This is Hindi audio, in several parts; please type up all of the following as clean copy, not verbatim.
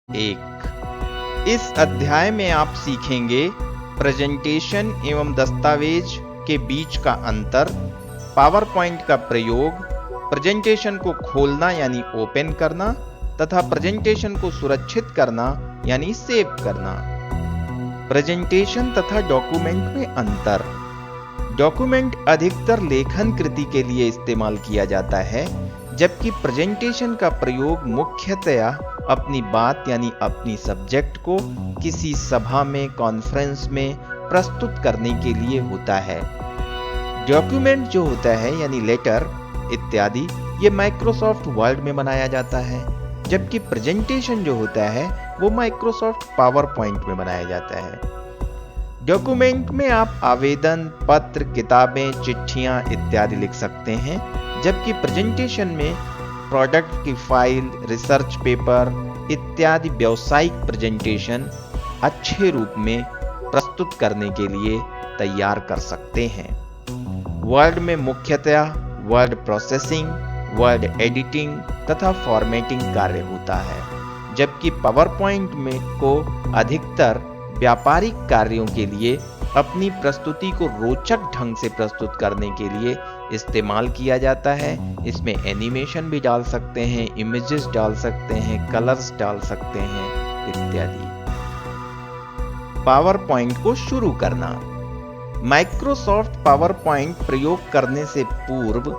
1। इस अध्याय में आप सीखेंगे प्रेजेंटेशन एवं दस्तावेज के बीच का अंतर, पावर पॉइंट का प्रयोग, प्रेजेंटेशन को खोलना यानी ओपन करना तथा प्रेजेंटेशन को सुरक्षित करना यानी सेव करना। प्रेजेंटेशन तथा डॉक्यूमेंट में अंतर। डॉक्यूमेंट अधिकतर लेखन कृति के लिए इस्तेमाल किया जाता है, जबकि प्रेजेंटेशन का प्रयोग मुख्यतया अपनी बात यानी अपनी सब्जेक्ट को किसी सभा में, कॉन्फ्रेंस में प्रस्तुत करने के लिए होता है। डॉक्यूमेंट जो होता है यानी लेटर इत्यादि, ये माइक्रोसॉफ्ट वर्ड में बनाया जाता है, जबकि प्रेजेंटेशन जो होता है वो माइक्रोसॉफ्ट पावर पॉइंट में बनाया जाता है। डॉक्यूमेंट में आप आवेदन पत्र, किताबें, चिट्ठियां इत्यादि लिख सकते हैं, जबकि प्रेजेंटेशन में प्रोडक्ट की फाइल, रिसर्च पेपर इत्यादि व्यावसायिक प्रेजेंटेशन अच्छे रूप में प्रस्तुत करने के लिए तैयार कर सकते हैं। वर्ड में मुख्यतया वर्ड प्रोसेसिंग, वर्ड एडिटिंग तथा फॉर्मेटिंग कार्य होता है, जबकि पावर पॉइंट में को अधिकतर व्यापारिक कार्यों के लिए अपनी प्रस्तुति को रोचक ढंग से प्रस्तुत करने के लिए इस्तेमाल किया जाता है। इसमें एनिमेशन भी डाल सकते हैं, इमेजेस डाल सकते हैं, कलर्स डाल सकते हैं इत्यादि। पावर पॉइंट को शुरू करना। माइक्रोसॉफ्ट पावर पॉइंट प्रयोग करने से पूर्व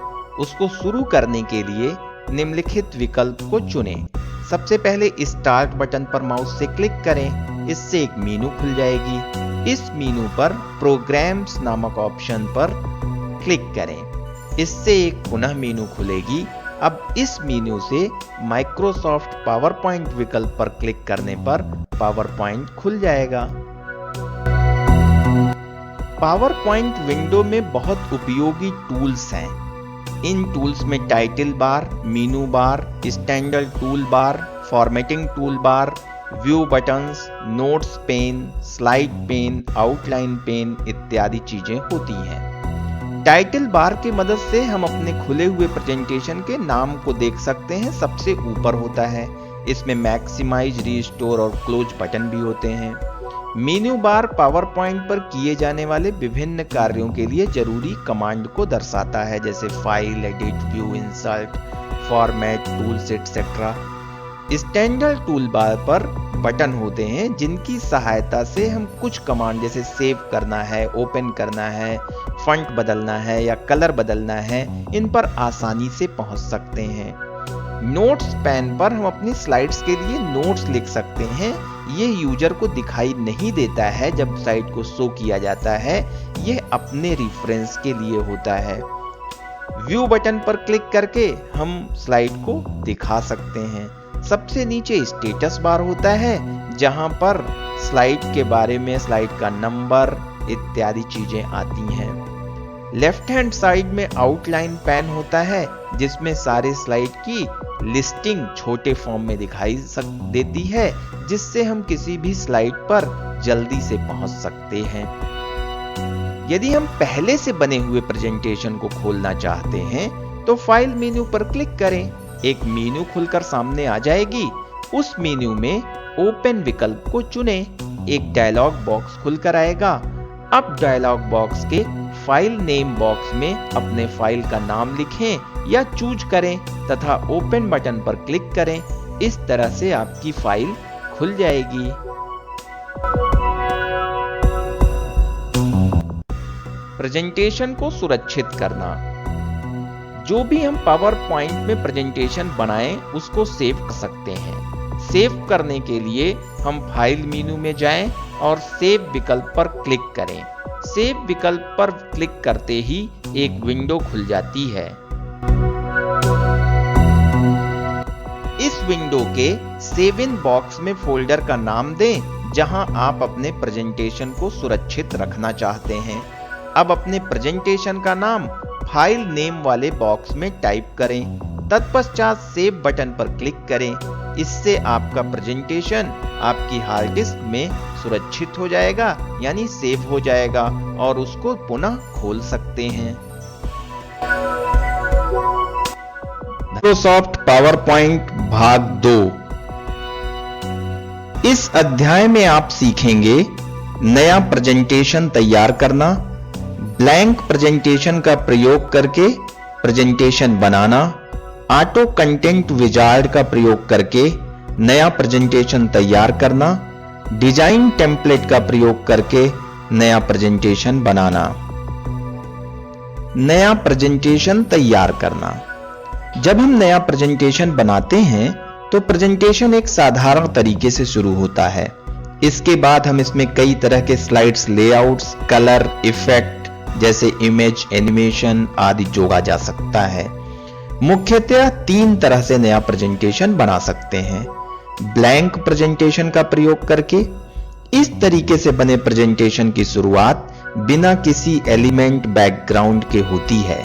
उसको शुरू करने के लिए निम्नलिखित विकल्प को चुनें। सबसे पहले स्टार्ट बटन पर माउस से क्लिक करें, इससे एक मेनू खुल जाएगी। इस मेनू पर प्रोग्राम्स नामक ऑप्शन पर क्लिक करें, इससे एक पुनः मेनू खुलेगी। अब इस मेनू से माइक्रोसॉफ्ट पावर पॉइंट विकल्प पर क्लिक करने पर पावर पॉइंट खुल जाएगा। पावर पॉइंट विंडो में बहुत उपयोगी टूल्स हैं। इन टूल्स में title bar, menu bar, standard tool bar, formatting tool bar, view buttons, notes pane, slide pane, outline pane इत्यादि चीजें होती हैं। टाइटल बार की मदद से हम अपने खुले हुए प्रेजेंटेशन के नाम को देख सकते हैं, सबसे ऊपर होता है। इसमें मैक्सिमाइज, रीस्टोर और क्लोज बटन भी होते हैं। मेन्यू बार पावर पॉइंट पर किए जाने वाले विभिन्न कार्यों के लिए जरूरी कमांड को दर्शाता है, जैसे file, edit, view, insert, format, tools etcetera. Standard tool बार पर बटन होते हैं, जिनकी सहायता से हम कुछ कमांड जैसे सेव करना है, ओपन करना है, फॉन्ट बदलना है या कलर बदलना है, इन पर आसानी से पहुंच सकते हैं। नोट्स पेन पर हम अपनी स्लाइड्स के लिए नोट्स लिख सकते हैं। ये यूजर को दिखाई नहीं देता है जब स्लाइड को शो किया जाता है, यह अपने रेफरेंस के लिए होता है। व्यू बटन पर क्लिक करके हम स्लाइड को दिखा सकते हैं। सबसे नीचे स्टेटस बार होता है, जहां पर स्लाइड के बारे में, स्लाइड का नंबर इत्यादि चीजें आती हैं। लेफ्ट हैंड साइड में आउटलाइन पैन होता है, जिसमें सारे स्लाइड की लिस्टिंग छोटे फॉर्म में दिखाई देती है, जिससे हम किसी भी स्लाइड पर जल्दी से पहुंच सकते हैं। यदि हम पहले से बने हुए प्रेजेंटेशन को खोलना चाहते हैं तो फाइल मेन्यू पर क्लिक करें, एक मेन्यू खुलकर सामने आ जाएगी। उस मेन्यू में ओपन विकल्प को चुनें, एक डायलॉग बॉक्स खुलकर आएगा। अब डायलॉग बॉक्स के फाइल नेम बॉक्स में अपने फाइल का नाम लिखें या चूज करें तथा ओपन बटन पर क्लिक करें। इस तरह से आपकी फाइल खुल जाएगी। प्रेजेंटेशन को सुरक्षित करना। जो भी हम पावर पॉइंट में प्रेजेंटेशन बनाएं, उसको सेव कर सकते हैं। सेव करने के लिए हम फाइल मेनू में जाएं और सेव विकल्प पर क्लिक करें। सेव विकल्प पर क्लिक करते ही एक विंडो खुल जाती है। इस विंडो के सेव इन बॉक्स में फोल्डर का नाम दें, जहां आप अपने प्रेजेंटेशन को सुरक्षित रखना चाहते हैं। अब अपने प्रेजेंटेशन का नाम फाइल नेम वाले बॉक्स में टाइप करें। तत्पश्चात सेव बटन पर क्लिक करें। इससे आपका प्रेजेंटेशन आपकी हार्ड डिस्क में सुरक्षित हो जाएगा, यानी सेव हो जाएगा और उसको पुनः खोल सकते हैं। माइक्रोसॉफ्ट पावर पॉइंट भाग 2। इस अध्याय में आप सीखेंगे नया प्रेजेंटेशन तैयार करना, ब्लैंक प्रेजेंटेशन का प्रयोग करके प्रेजेंटेशन बनाना, ऑटो कंटेंट विजार्ड का प्रयोग करके नया प्रेजेंटेशन तैयार करना, डिजाइन टेम्पलेट का प्रयोग करके नया प्रेजेंटेशन बनाना। नया प्रेजेंटेशन तैयार करना। जब हम नया प्रेजेंटेशन बनाते हैं तो प्रेजेंटेशन एक साधारण तरीके से शुरू होता है। इसके बाद हम इसमें कई तरह के स्लाइड्स, लेआउट्स, कलर, इफेक्ट जैसे इमेज, एनिमेशन आदि जोड़ा जा सकता है। मुख्यतः 3 तरह से नया प्रेजेंटेशन बना सकते हैं। ब्लैंक प्रेजेंटेशन का प्रयोग करके, इस तरीके से बने प्रेजेंटेशन की शुरुआत बिना किसी एलिमेंट बैकग्राउंड के होती है।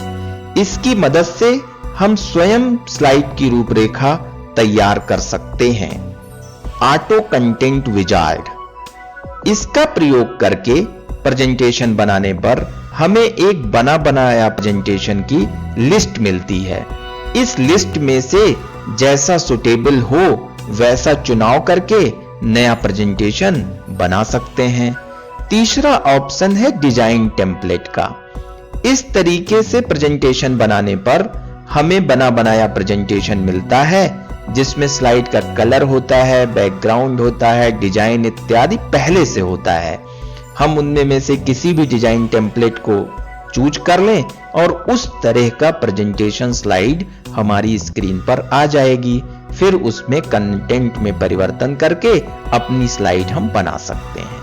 इसकी मदद से हम स्वयं स्लाइड की रूपरेखा तैयार कर सकते हैं। ऑटो कंटेंट विजार्ड, इसका प्रयोग करके प्रेजेंटेशन बनाने पर हमें एक बना बनाया प्रेजेंटेशन की लिस्ट मिलती है। इस लिस्ट में से जैसा सुटेबल हो वैसा चुनाव करके नया प्रेजेंटेशन बना सकते हैं। तीसरा ऑप्शन है डिजाइन टेम्पलेट का। इस तरीके से प्रेजेंटेशन बनाने पर हमें बना बनाया प्रेजेंटेशन मिलता है जिसमें स्लाइड का कलर होता है, बैकग्राउंड होता है, डिजाइन इत्यादि पहले से होता है। हम उनमें में से किसी भी डिजाइन टेम्पलेट को चूज कर लें और उस तरह का प्रेजेंटेशन स्लाइड हमारी स्क्रीन पर आ जाएगी। फिर उसमें कंटेंट में परिवर्तन करके अपनी स्लाइड हम बना सकते हैं।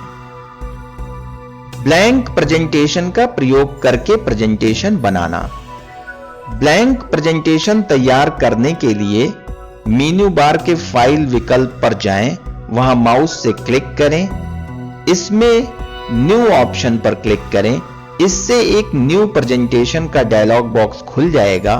ब्लैंक प्रेजेंटेशन का प्रयोग करके प्रेजेंटेशन बनाना। ब्लैंक प्रेजेंटेशन तैयार करने के लिए मेन्यू बार के फाइल विकल्प पर जाएं, वहां माउस से क्लिक करें, इसमें न्यू ऑप्शन पर क्लिक करें। इससे एक न्यू प्रेजेंटेशन का डायलॉग बॉक्स खुल जाएगा।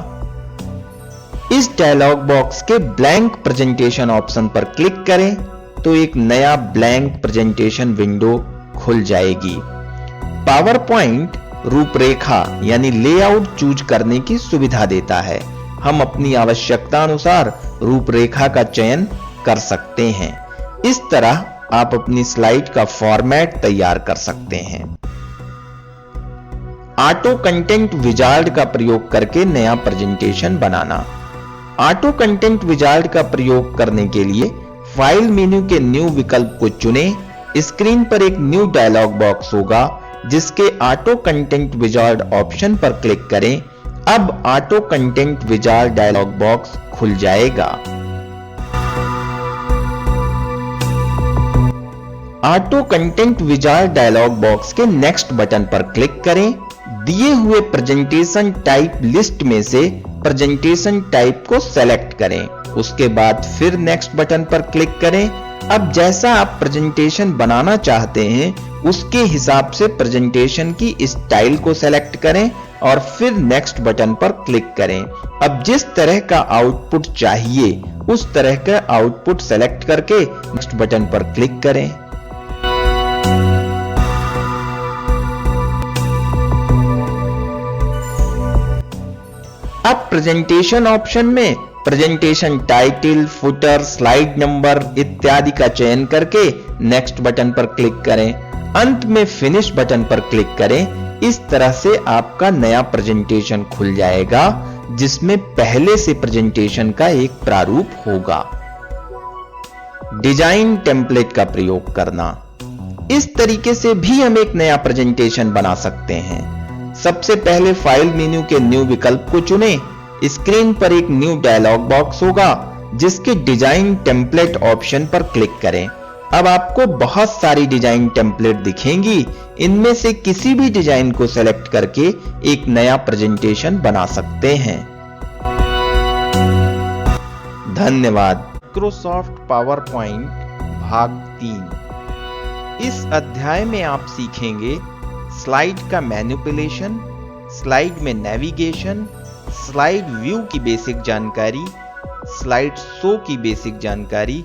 इस डायलॉग बॉक्स के ब्लैंक प्रेजेंटेशन ऑप्शन पर क्लिक करें तो एक नया ब्लैंक प्रेजेंटेशन विंडो खुल जाएगी। पावर पॉइंट रूपरेखा यानी लेआउट चूज करने की सुविधा देता है। हम अपनी आवश्यकता अनुसार रूपरेखा का चयन कर सकते हैं। इस तरह आप अपनी स्लाइड का फॉर्मेट तैयार कर सकते हैं। ऑटो कंटेंट विजार्ड का प्रयोग करके नया प्रेजेंटेशन बनाना। ऑटो कंटेंट विजार्ड का प्रयोग करने के लिए फाइल मेन्यू के न्यू विकल्प को चुनें। स्क्रीन पर एक न्यू डायलॉग बॉक्स होगा जिसके ऑटो कंटेंट विजार्ड ऑप्शन पर क्लिक करें। अब auto content wizard dialog box खुल जाएगा। Auto content wizard dialog box के नेक्स्ट बटन पर क्लिक करें। दिए हुए प्रेजेंटेशन टाइप लिस्ट में से प्रेजेंटेशन टाइप को सेलेक्ट करें। उसके बाद फिर नेक्स्ट बटन पर क्लिक करें। अब जैसा आप प्रेजेंटेशन बनाना चाहते हैं उसके हिसाब से प्रेजेंटेशन की स्टाइल को सेलेक्ट करें और फिर नेक्स्ट बटन पर क्लिक करें। अब जिस तरह का आउटपुट चाहिए उस तरह का आउटपुट सेलेक्ट करके नेक्स्ट बटन पर क्लिक करें। अब प्रेजेंटेशन ऑप्शन में presentation title, footer, slide number इत्यादि का चयन करके नेक्स्ट बटन पर क्लिक करें। अंत में फिनिश बटन पर क्लिक करें। इस तरह से आपका नया प्रेजेंटेशन खुल जाएगा जिसमें पहले से प्रेजेंटेशन का एक प्रारूप होगा। डिजाइन टेम्पलेट का प्रयोग करना। इस तरीके से भी हम एक नया प्रेजेंटेशन बना सकते हैं। सबसे पहले फाइल मेन्यू के न्यू विकल्प को चुनें। स्क्रीन पर एक न्यू डायलॉग बॉक्स होगा जिसके डिजाइन टेम्पलेट ऑप्शन पर क्लिक करें। अब आपको बहुत सारी डिजाइन टेम्पलेट दिखेंगी। इनमें से किसी भी डिजाइन को सेलेक्ट करके एक नया प्रेजेंटेशन बना सकते हैं। धन्यवाद। माइक्रोसॉफ्ट पावर पॉइंट भाग 3। इस अध्याय में आप सीखेंगे स्लाइड का मैनिपुलेशन, स्लाइड में नेविगेशन, स्लाइड व्यू की बेसिक जानकारी, स्लाइड शो की बेसिक जानकारी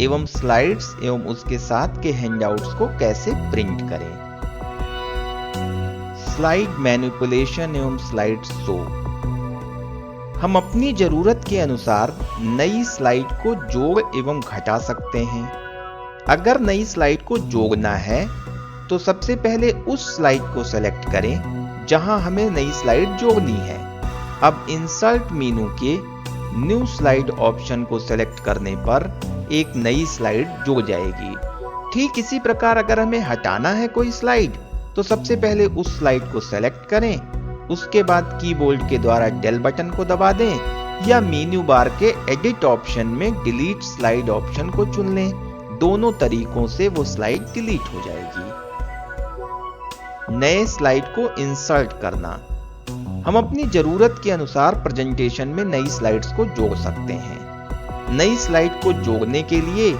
एवं स्लाइड्स एवं उसके साथ के हैंडआउट्स को कैसे प्रिंट करें। स्लाइड मैनिपुलेशन एवं स्लाइड शो। हम अपनी जरूरत के अनुसार नई स्लाइड को जोड़ एवं घटा सकते हैं। अगर नई स्लाइड को जोड़ना है तो सबसे पहले उस स्लाइड को सेलेक्ट करें जहां हमें नई स्लाइड जोड़नी है। अब इंसर्ट मेनू के न्यू स्लाइड ऑप्शन को सेलेक्ट करने पर एक नई स्लाइड जुड़ जाएगी। ठीक इसी प्रकार अगर हमें हटाना है कोई स्लाइड तो सबसे पहले उस स्लाइड को सेलेक्ट करें, उसके बाद कीबोर्ड के द्वारा डेल बटन को दबा दें या मेन्यू बार के एडिट ऑप्शन में डिलीट स्लाइड ऑप्शन को चुन लें। दोनों तरीकों से वो स्लाइड डिलीट हो जाएगी। नए स्लाइड को इंसर्ट करना। हम अपनी जरूरत के अनुसार प्रेजेंटेशन में नई स्लाइड्स को जोड़ सकते हैं। नई स्लाइड को जोड़ने के लिए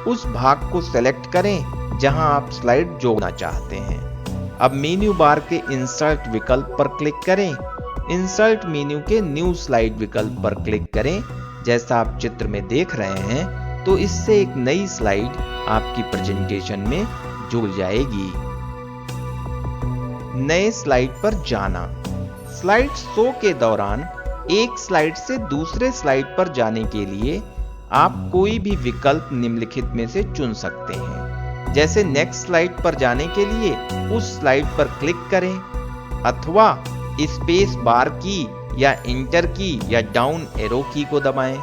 उस भाग को सेलेक्ट करें जहां आप स्लाइड जोड़ना चाहते हैं। अब मेन्यू बार के इंसर्ट विकल्प पर क्लिक करें। इंसर्ट मेन्यू के न्यू स्लाइड विकल्प पर क्लिक करें। जैसा आप चित्र में देख रहे हैं तो इससे एक नई स्लाइड आपकी प्रेजेंटेशन में जुड़ जाएगी। नए स्लाइड पर जाना। स्लाइड शो के दौरान एक स्लाइड से दूसरे स्लाइड पर जाने के लिए आप कोई भी विकल्प निम्नलिखित में से चुन सकते हैं। जैसे नेक्स्ट स्लाइड पर जाने के लिए उस स्लाइड पर क्लिक करें अथवा स्पेस बार की या इंटर की या डाउन एरो की को दबाएं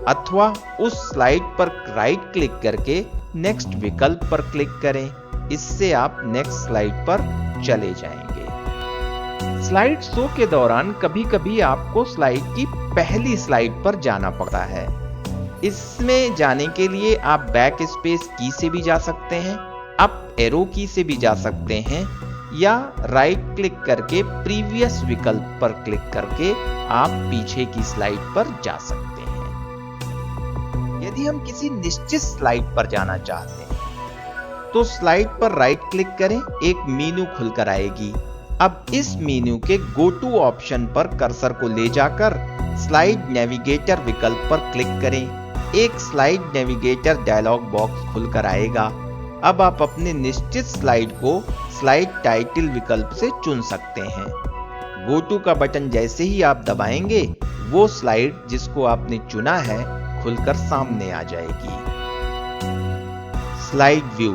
अथवा उस स्लाइड पर राइट क्लिक करके नेक्स्ट विकल्प पर क्लिक करें। इससे आप नेक्स्ट स्लाइड पर चले जाएंगे। स्लाइड शो के दौरान कभी-कभी आपको स्लाइड की पहली स्लाइड पर जाना पड़ता है। इसमें जाने के लिए आप बैक स्पेस की से भी जा सकते हैं, अप एरो की से भी जा सकते हैं या राइट क्लिक करके प्रीवियस विकल्प पर क्लिक करके आप पीछे की स्लाइड पर जा सकते हैं। यदि हम किसी निश्चित स्लाइड पर जाना चाहते हैं तो स्लाइड पर राइट क्लिक करें, एक मेन्यू खुलकर आएगी। अब इस मेन्यू के गो टू ऑप्शन पर कर्सर को ले जाकर स्लाइड नेविगेटर विकल्प पर क्लिक करें। एक स्लाइड नेविगेटर डायलॉग बॉक्स खुलकर आएगा। अब आप अपने निश्चित स्लाइड को स्लाइड टाइटल विकल्प से चुन सकते हैं। गो टू का बटन जैसे ही आप दबाएंगे वो स्लाइड जिसको आपने चुना है खुलकर सामने आ जाएगी। Slide view.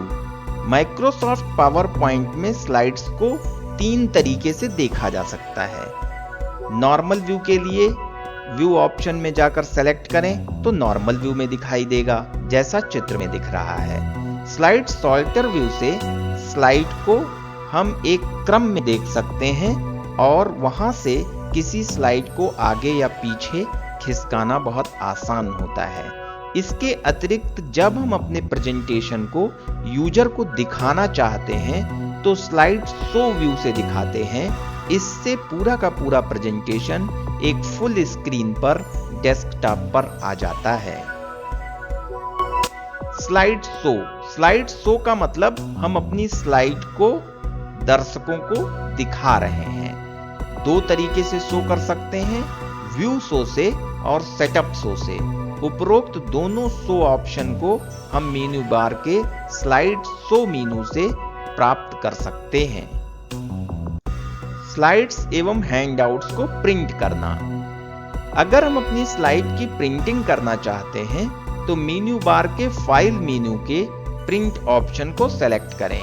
Microsoft power point में स्लाइड्स को 3 तरीके से देखा जा सकता है। नॉर्मल व्यू के लिए व्यू ऑप्शन में जाकर सेलेक्ट करें तो नॉर्मल व्यू में दिखाई देगा जैसा चित्र में दिख रहा है। स्लाइड सॉर्टर व्यू से स्लाइड को हम एक क्रम में देख सकते हैं और वहां से किसी स्लाइड को आगे या पीछे खिसकाना बहुत आसान होता है। इसके अतिरिक्त जब हम अपने प्रेजेंटेशन को यूजर को दिखाना चाहते हैं तो स्लाइड शो व्यू से दिखाते हैं। इससे पूरा का पूरा प्रेजेंटेशन एक फुल स्क्रीन पर डेस्कटॉप पर आ जाता है। Slide show. स्लाइड शो का मतलब हम अपनी स्लाइड को दर्शकों को दिखा रहे हैं। 2 तरीके से शो कर सकते हैं, व्यू शो से और सेटअप शो से। उपरोक्त दोनों शो ऑप्शन को हम मेन्यू बार के स्लाइड शो मेनू से प्राप्त कर सकते हैं। स्लाइड्स एवं हैंडआउट्स को प्रिंट करना। अगर हम अपनी स्लाइड की प्रिंटिंग करना चाहते हैं तो मेन्यू बार के फाइल मेनू के प्रिंट ऑप्शन को सेलेक्ट करें।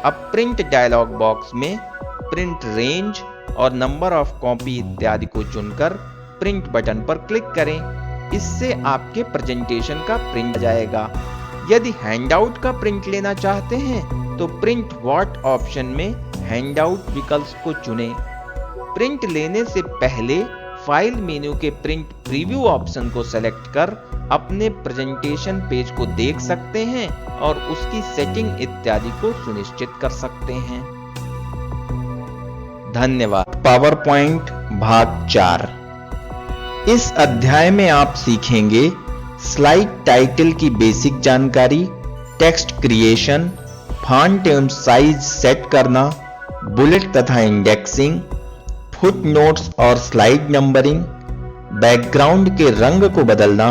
अब प्रिंट डायलॉग बॉक्स में प्रिंट रेंज और नंबर ऑफ कॉपी इत्यादि को चुनकर प्रिंट बटन पर क्लिक करें। इससे आपके प्रेजेंटेशन का प्रिंट आ जाएगा। यदि हैंडआउट का प्रिंट लेना चाहते हैं तो प्रिंट व्हाट ऑप्शन में हैंडआउट विकल्प को चुनें। प्रिंट लेने से पहले फाइल मेन्यू के प्रिंट प्रीव्यू ऑप्शन को सेलेक्ट कर अपने प्रेजेंटेशन पेज को देख सकते हैं और उसकी सेटिंग इत्यादि को सुनिश्चित कर सकते हैं। धन्यवाद। पावर पॉइंट भाग 4। इस अध्याय में आप सीखेंगे स्लाइड टाइटल की बेसिक जानकारी, टेक्स्ट क्रिएशन, फॉन्ट एवं साइज सेट करना, बुलेट तथा इंडेक्सिंग, फुटनोट्स और स्लाइड नंबरिंग, बैकग्राउंड के रंग को बदलना,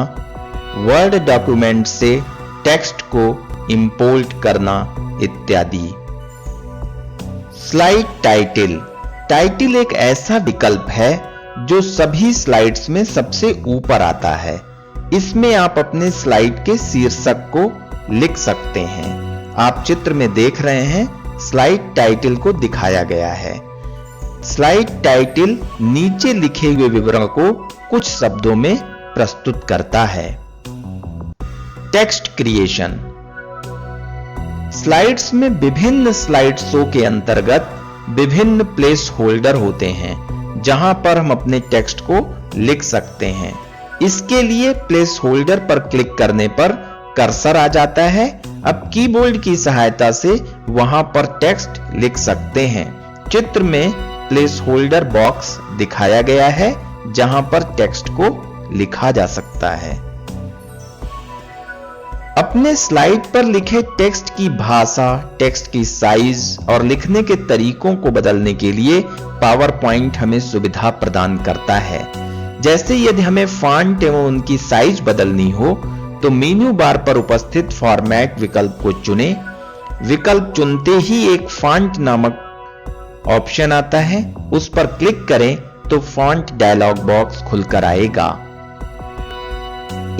वर्ड डॉक्यूमेंट से टेक्स्ट को इंपोर्ट करना इत्यादि। Slide title. टाइटल एक ऐसा विकल्प है जो सभी स्लाइड्स में सबसे ऊपर आता है। इसमें आप अपने स्लाइड के शीर्षक को लिख सकते हैं। आप चित्र में देख रहे हैं स्लाइड टाइटल को दिखाया गया है। स्लाइड टाइटल नीचे लिखे हुए विवरण को कुछ शब्दों में प्रस्तुत करता है। Text creation. स्लाइड्स में विभिन्न स्लाइड शो के अंतर्गत विभिन्न प्लेस होल्डर होते हैं जहां पर हम अपने टेक्स्ट को लिख सकते हैं। इसके लिए प्लेस होल्डर पर क्लिक करने पर कर्सर आ जाता है। अब कीबोर्ड की सहायता से वहां पर टेक्स्ट लिख सकते हैं। चित्र में प्लेस होल्डर बॉक्स दिखाया गया है जहां पर टेक्स्ट को लिखा जा सकता है। अपने स्लाइड पर लिखे टेक्स्ट की भाषा, टेक्स्ट की साइज और लिखने के तरीकों को बदलने के लिए पावर पॉइंट हमें सुविधा प्रदान करता है। जैसे यदि हमें फॉन्ट एवं उनकी साइज बदलनी हो तो मेन्यू बार पर उपस्थित फॉर्मेट विकल्प को चुनें। विकल्प चुनते ही एक फॉन्ट नामक ऑप्शन आता है, उस पर क्लिक करें तो फॉन्ट डायलॉग बॉक्स खुलकर आएगा।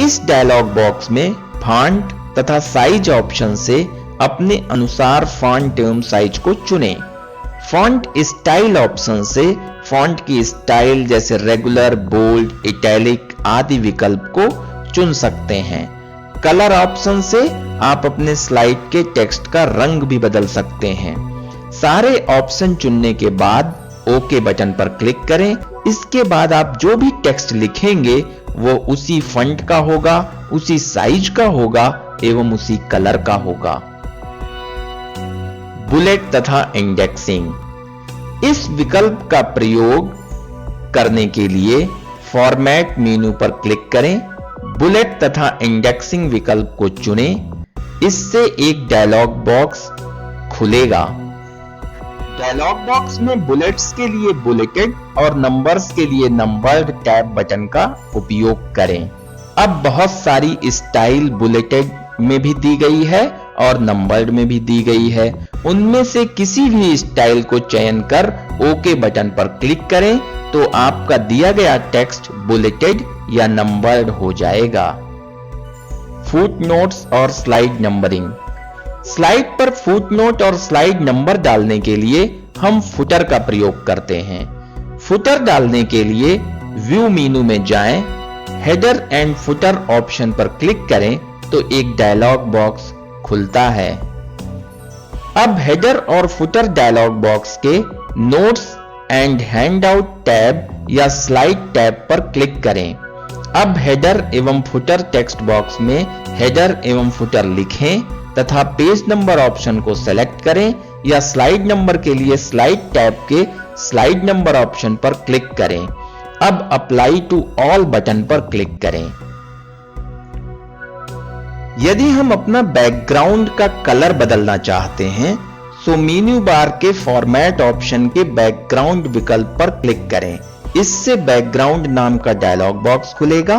इस डायलॉग बॉक्स में फॉन्ट तथा साइज ऑप्शन से अपने अनुसार फॉन्ट एवं साइज को चुनें। फॉन्ट स्टाइल ऑप्शन से फॉन्ट की स्टाइल जैसे रेगुलर, बोल्ड, इटैलिक आदि विकल्प को चुन सकते हैं। कलर ऑप्शन से आप अपने स्लाइड के टेक्स्ट का रंग भी बदल सकते हैं। सारे ऑप्शन चुनने के बाद ओके बटन पर क्लिक करें। इसके बाद आप जो भी टेक्स्ट लिखेंगे वो उसी फॉन्ट का होगा, उसी साइज का होगा एवं उसी कलर का होगा। बुलेट तथा इंडेक्सिंग। इस विकल्प का प्रयोग करने के लिए फॉर्मेट मेनू पर क्लिक करें, बुलेट तथा इंडेक्सिंग विकल्प को चुनें। इससे एक डायलॉग बॉक्स खुलेगा। डायलॉग बॉक्स में बुलेट्स के लिए बुलेटेड और नंबर्स के लिए नंबर्ड टैब बटन का उपयोग करें। अब बहुत सारी स्टाइल बुलेटेड में भी दी गई है और नंबर्ड में भी दी गई है। उनमें से किसी भी स्टाइल को चयन कर ओके बटन पर क्लिक करें तो आपका दिया गया टेक्स्ट बुलेटेड या नंबर्ड हो जाएगा। फुटनोट्स और स्लाइड नंबरिंग। स्लाइड पर फुटनोट और स्लाइड नंबर डालने के लिए हम फुटर का प्रयोग करते हैं। फुटर डालने के लिए व्यू मेनू में जाएं, हेडर एंड फुटर ऑप्शन पर क्लिक करें तो एक डायलॉग बॉक्स खुलता है। अब हेडर और फुटर डायलॉग बॉक्स के नोट्स एंड हैंडआउट टैब या स्लाइड टैब पर क्लिक करें। अब हेडर एवं फुटर टेक्स्ट बॉक्स में हेडर एवं फुटर लिखें तथा पेज नंबर ऑप्शन को सेलेक्ट करें या स्लाइड नंबर के लिए स्लाइड टैब के स्लाइड नंबर ऑप्शन पर क्लिक करें। अब अप्लाई टू ऑल बटन पर क्लिक करें। यदि हम अपना बैकग्राउंड का कलर बदलना चाहते हैं तो मेन्यू बार के फॉर्मेट ऑप्शन के बैकग्राउंड विकल्प पर क्लिक करें। इससे बैकग्राउंड नाम का डायलॉग बॉक्स खुलेगा।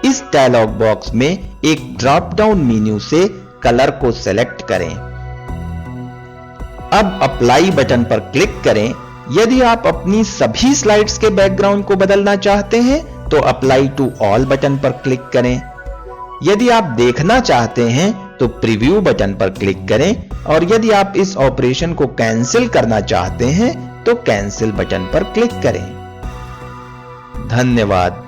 इस डायलॉग बॉक्स में एक ड्रॉप डाउन मेन्यू से कलर को सेलेक्ट करें। अब अप्लाई बटन पर क्लिक करें। यदि आप अपनी सभी स्लाइड्स के बैकग्राउंड को बदलना चाहते हैं तो अप्लाई टू ऑल बटन पर क्लिक करें। यदि आप देखना चाहते हैं तो प्रीव्यू बटन पर क्लिक करें और यदि आप इस ऑपरेशन को कैंसिल करना चाहते हैं तो कैंसिल बटन पर क्लिक करें। धन्यवाद।